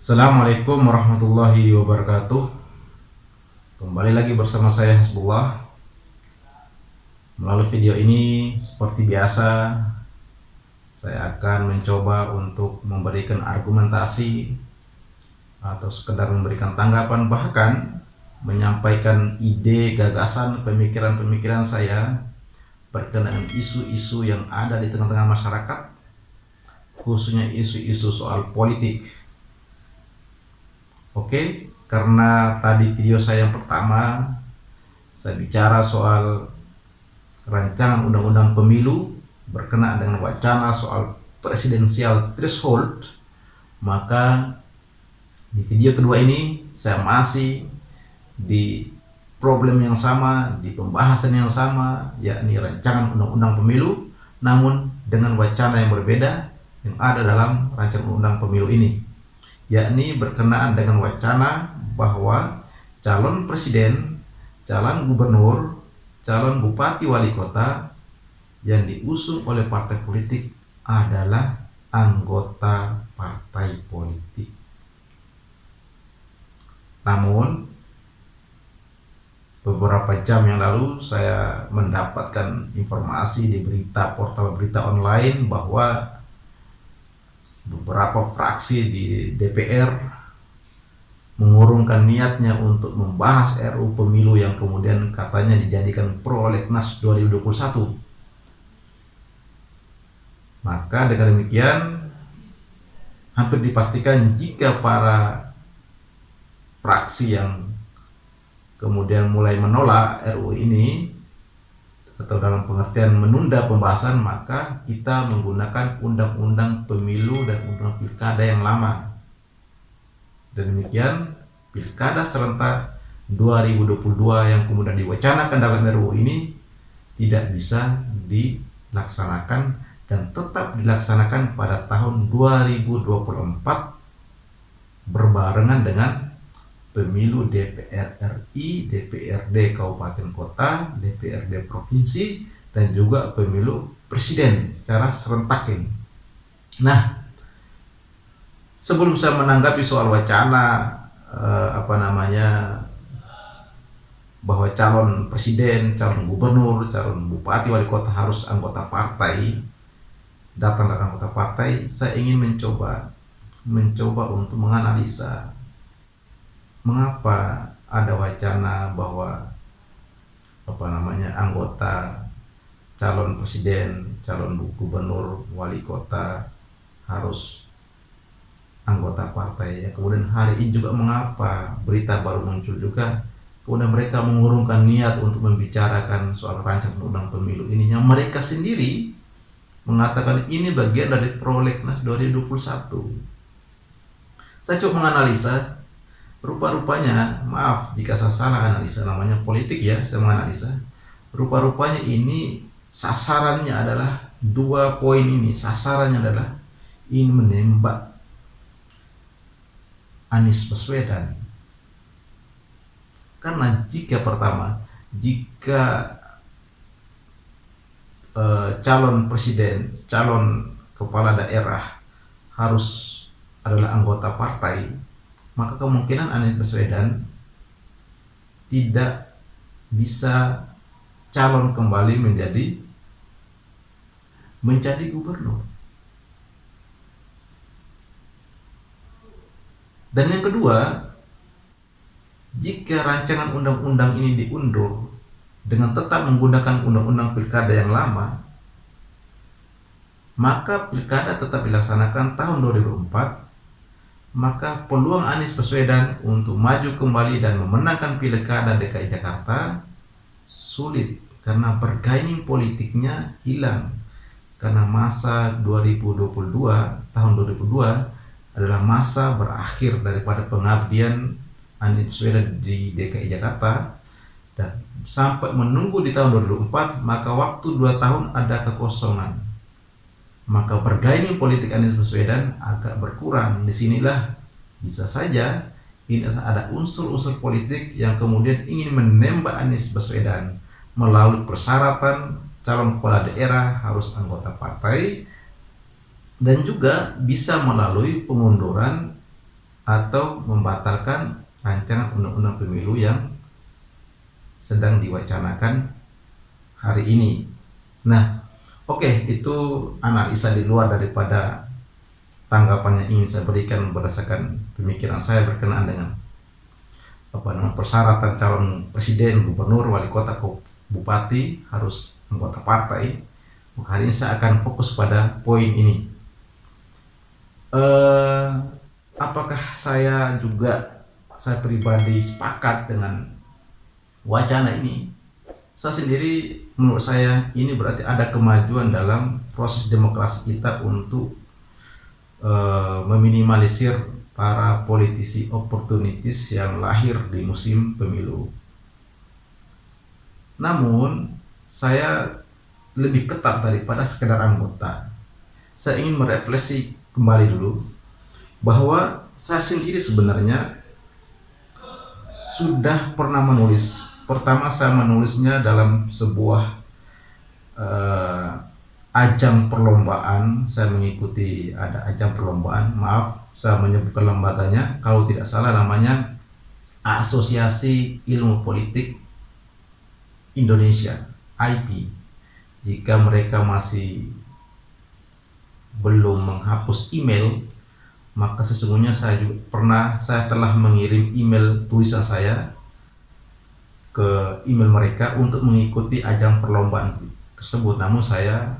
Assalamualaikum warahmatullahi wabarakatuh. Kembali lagi bersama saya Hasbullah. Melalui video ini seperti biasa saya akan mencoba untuk memberikan argumentasi atau sekedar memberikan tanggapan, bahkan menyampaikan ide, gagasan, pemikiran-pemikiran saya berkenaan isu-isu yang ada di tengah-tengah masyarakat, khususnya isu-isu soal politik. Oke, karena tadi video saya yang pertama saya bicara soal rancangan undang-undang pemilu berkenaan dengan wacana soal presidensial threshold, maka di video kedua ini saya masih di problem yang sama, di pembahasan yang sama, yakni rancangan undang-undang pemilu, namun dengan wacana yang berbeda yang ada dalam rancangan undang pemilu ini, yakni berkenaan dengan wacana bahwa calon presiden, calon gubernur, calon bupati wali kota yang diusung oleh partai politik adalah anggota partai politik. Namun beberapa jam yang lalu saya mendapatkan informasi di portal berita online bahwa beberapa fraksi di DPR mengurungkan niatnya untuk membahas RUU pemilu yang kemudian katanya dijadikan prolegnas 2021. Maka dengan demikian hampir dipastikan jika para fraksi yang kemudian mulai menolak RUU ini atau dalam pengertian menunda pembahasan, maka kita menggunakan undang-undang pemilu dan undang pilkada yang lama. Dan demikian pilkada serentak 2022 yang kemudian diwacanakan dalam RUU ini tidak bisa dilaksanakan dan tetap dilaksanakan pada tahun 2024 berbarengan dengan pemilu DPR RI, DPRD Kabupaten Kota, DPRD Provinsi, dan juga pemilu presiden secara serentak ini. Nah, sebelum saya menanggapi soal wacana bahwa calon presiden, calon gubernur, calon bupati, wali kota harus anggota partai, datang dari anggota partai, saya ingin mencoba untuk menganalisa mengapa ada wacana bahwa anggota calon presiden, calon gubernur, wali kota harus anggota partai. Ya, kemudian hari ini juga mengapa berita baru muncul juga, kemudian mereka mengurungkan niat untuk membicarakan soal rancangan undang pemilu ini yang mereka sendiri mengatakan ini bagian dari prolegnas 2021. Saya coba menganalisa. Rupa-rupanya, maaf jika saya salah analisa, namanya politik ya, saya menganalisa. Rupa-rupanya ini sasarannya adalah dua poin ini. Sasarannya adalah ingin menembak Anies Baswedan. Karena jika calon presiden, calon kepala daerah harus adalah anggota partai, maka kemungkinan Anies Baswedan tidak bisa calon kembali menjadi gubernur. Dan yang kedua, jika rancangan undang-undang ini diundur dengan tetap menggunakan undang-undang pilkada yang lama, maka pilkada tetap dilaksanakan tahun 2004, maka peluang Anies Baswedan untuk maju kembali dan memenangkan pilkada DKI Jakarta sulit karena bargaining politiknya hilang. Karena masa 2022, tahun 2002 adalah masa berakhir daripada pengabdian Anies Baswedan di DKI Jakarta, dan sampai menunggu di tahun 2004, maka waktu 2 tahun ada kekosongan. Maka bargaining politik Anies Baswedan agak berkurang. Disinilah bisa saja ini ada unsur-unsur politik yang kemudian ingin menembak Anies Baswedan melalui persyaratan calon kepala daerah harus anggota partai, dan juga bisa melalui pengunduran atau membatalkan rancangan undang-undang pemilu yang sedang diwacanakan hari ini. Nah, oke, itu analisa di luar daripada tanggapan yang ingin saya berikan berdasarkan pemikiran saya berkenaan dengan persyaratan calon presiden, gubernur, wali kota, bupati harus anggota partai. Maka hari ini saya akan fokus pada poin ini. Apakah saya pribadi sepakat dengan wacana ini? Saya sendiri, menurut saya ini berarti ada kemajuan dalam proses demokrasi kita untuk meminimalisir para politisi oportunitis yang lahir di musim pemilu. Namun, saya lebih ketat daripada sekedar anggota. Saya ingin merefleksi kembali dulu bahwa saya sendiri sebenarnya sudah pernah menulis. Pertama, saya menulisnya dalam sebuah ajang perlombaan. Saya mengikuti ada ajang perlombaan, saya menyebutkan lembaganya, kalau tidak salah namanya Asosiasi Ilmu Politik Indonesia, IP. Jika mereka masih belum menghapus email, maka sesungguhnya saya telah mengirim email tulisan saya ke email mereka untuk mengikuti ajang perlombaan tersebut. Namun saya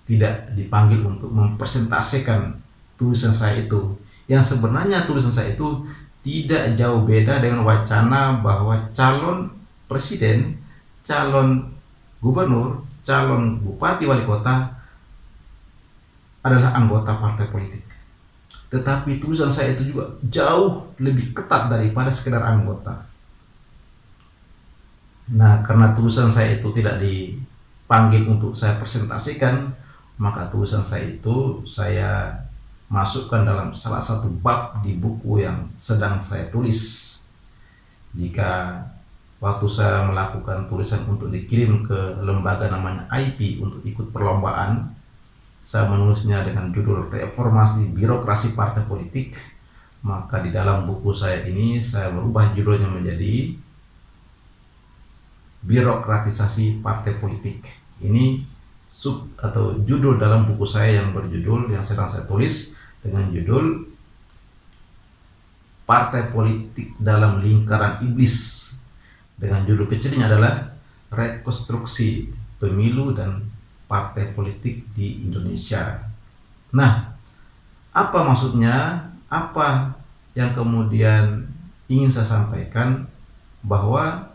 tidak dipanggil untuk mempresentasikan tulisan saya itu, yang sebenarnya tulisan saya itu tidak jauh beda dengan wacana bahwa calon presiden, calon gubernur, calon bupati, wali kota adalah anggota partai politik. Tetapi tulisan saya itu juga jauh lebih ketat daripada sekedar anggota. Nah, karena tulisan saya itu tidak dipanggil untuk saya presentasikan, maka tulisan saya itu saya masukkan dalam salah satu bab di buku yang sedang saya tulis. Jika waktu saya melakukan tulisan untuk dikirim ke lembaga namanya IP untuk ikut perlombaan, saya menulisnya dengan judul Reformasi Birokrasi Partai Politik. Maka di dalam buku saya ini saya merubah judulnya menjadi Birokratisasi Partai Politik. Ini atau judul dalam buku saya yang sedang saya tulis dengan judul Partai Politik dalam Lingkaran Iblis. Dengan judul kecilnya adalah Rekonstruksi Pemilu dan Partai Politik di Indonesia. Nah, apa maksudnya? Apa yang kemudian ingin saya sampaikan? Bahwa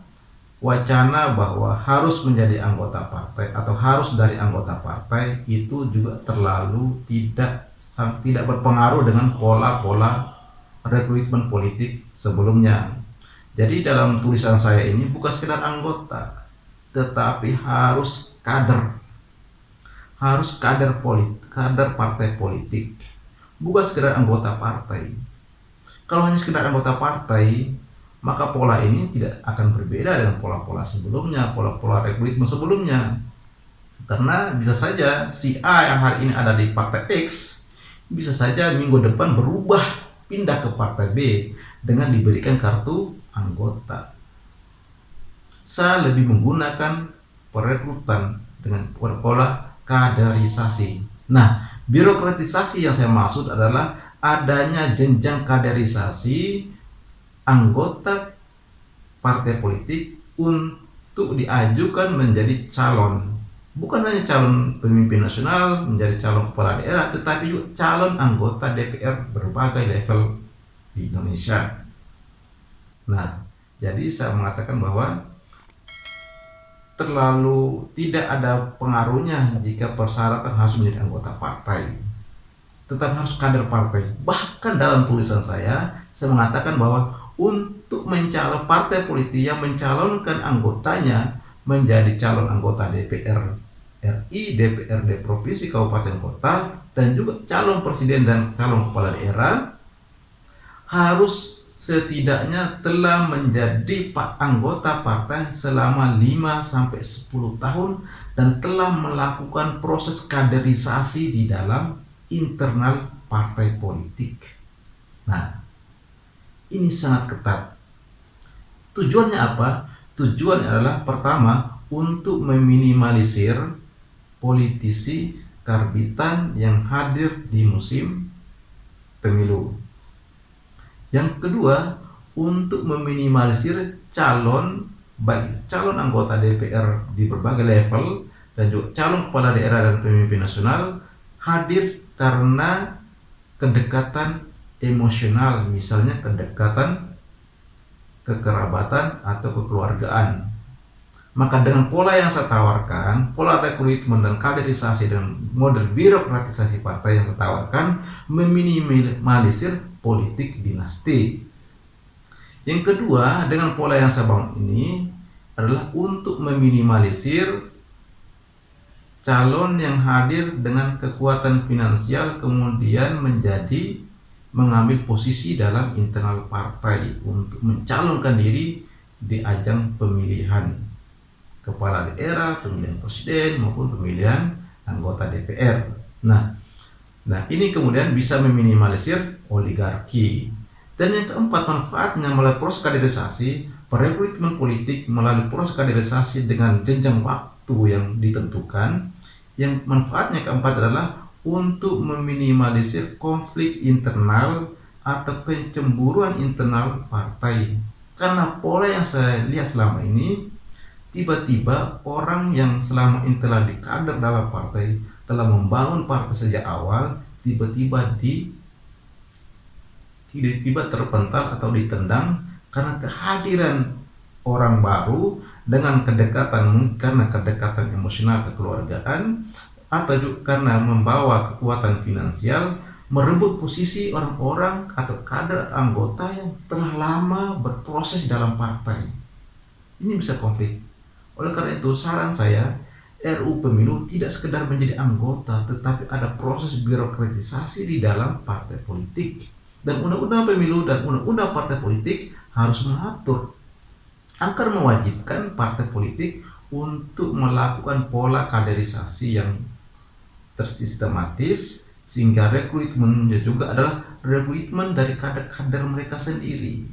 wacana bahwa harus menjadi anggota partai atau harus dari anggota partai itu juga terlalu tidak berpengaruh dengan pola-pola rekrutmen politik sebelumnya. Jadi dalam tulisan saya ini bukan sekedar anggota, tetapi harus kader partai politik, bukan sekedar anggota partai. Kalau hanya sekedar anggota partai, maka pola ini tidak akan berbeda dengan pola-pola sebelumnya, pola-pola rekrutmen sebelumnya. Karena bisa saja si A yang hari ini ada di partai X, bisa saja minggu depan berubah pindah ke partai B dengan diberikan kartu anggota. Saya lebih menggunakan perekrutan dengan pola kaderisasi. Nah, birokratisasi yang saya maksud adalah adanya jenjang kaderisasi anggota partai politik untuk diajukan menjadi calon. Bukan hanya calon pemimpin nasional, menjadi calon kepala daerah, tetapi juga calon anggota DPR berbagai level di Indonesia. Nah, jadi saya mengatakan bahwa terlalu tidak ada pengaruhnya jika persyaratan harus menjadi anggota partai, tetap harus kader partai. Bahkan dalam tulisan saya mengatakan bahwa untuk mencalon partai politik yang mencalonkan anggotanya menjadi calon anggota DPR RI, DPRD provinsi, kabupaten, kota, dan juga calon presiden dan calon kepala daerah harus setidaknya telah menjadi anggota partai selama 5-10 tahun dan telah melakukan proses kaderisasi di dalam internal partai politik. Nah, ini sangat ketat. Tujuannya apa? Tujuannya adalah pertama, untuk meminimalisir politisi karbitan yang hadir di musim pemilu. Yang kedua, untuk meminimalisir baik calon anggota DPR di berbagai level dan juga calon kepala daerah dan pemimpin nasional hadir karena kedekatan emosional, misalnya kedekatan kekerabatan atau kekeluargaan. Maka dengan pola yang saya tawarkan, pola rekrutmen dan kaderisasi dan model birokratisasi partai yang saya tawarkan, meminimalisir politik dinasti. Yang kedua, dengan pola yang saya bangun ini adalah untuk meminimalisir calon yang hadir dengan kekuatan finansial kemudian mengambil posisi dalam internal partai untuk mencalonkan diri di ajang pemilihan kepala daerah, pemilihan presiden maupun pemilihan anggota DPR. Nah, ini kemudian bisa meminimalisir oligarki. Dan yang keempat, manfaatnya melalui proses kaderisasi, perekrutmen politik melalui proses kaderisasi dengan jenjang waktu yang ditentukan. Yang manfaatnya keempat adalah untuk meminimalisir konflik internal atau kecemburuan internal partai. Karena pola yang saya lihat selama ini, tiba-tiba orang yang selama ini telah dikader dalam partai, telah membangun partai sejak awal, tiba-tiba terpental atau ditendang karena kehadiran orang baru dengan karena kedekatan emosional kekeluargaan, atau juga karena membawa kekuatan finansial, merebut posisi orang-orang atau kader anggota yang telah lama berproses dalam partai. Ini bisa konflik. Oleh karena itu, saran saya, RUU Pemilu tidak sekedar menjadi anggota, tetapi ada proses birokratisasi di dalam partai politik. Dan Undang-Undang Pemilu dan Undang-Undang Partai Politik harus mengatur agar mewajibkan partai politik untuk melakukan pola kaderisasi yang tersistematis, sehingga rekrutmennya juga adalah rekrutmen dari kader-kader mereka sendiri.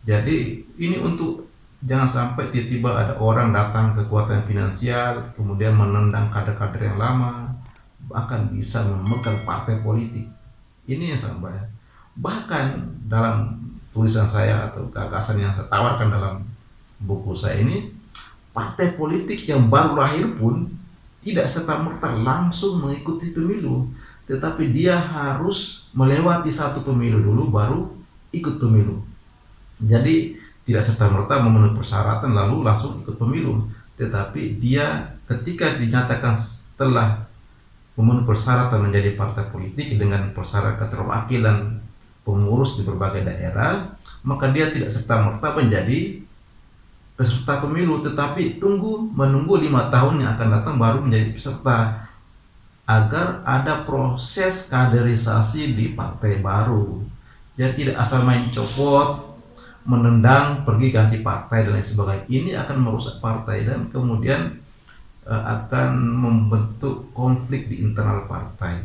Jadi ini untuk jangan sampai tiba-tiba ada orang datang kekuatan finansial kemudian menendang kader-kader yang lama, bahkan bisa memegang partai politik. Ini yang sangat bahaya. Bahkan dalam tulisan saya atau gagasan yang saya tawarkan dalam buku saya ini, partai politik yang baru lahir pun tidak serta-merta langsung mengikuti pemilu, tetapi dia harus melewati satu pemilu dulu baru ikut pemilu. Jadi tidak serta-merta memenuhi persyaratan lalu langsung ikut pemilu, tetapi dia ketika dinyatakan telah memenuhi persyaratan menjadi partai politik dengan persyaratan keterwakilan pengurus di berbagai daerah, maka dia tidak serta-merta menjadi peserta pemilu, tetapi menunggu 5 tahun yang akan datang baru menjadi peserta, agar ada proses kaderisasi di partai baru. Jadi tidak asal main copot, menendang, pergi ganti partai dan lain sebagainya. Ini akan merusak partai dan kemudian akan membentuk konflik di internal partai.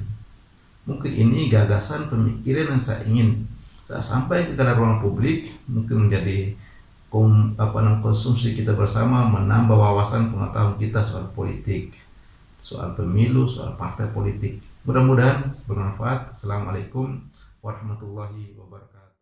Mungkin ini gagasan pemikiran yang saya ingin saya sampaikan kepada ruang publik, mungkin menjadi konsumsi kita bersama, menambah wawasan pengetahuan kita soal politik, soal pemilu, soal partai politik. Mudah-mudahan bermanfaat. Assalamualaikum warahmatullahi wabarakatuh.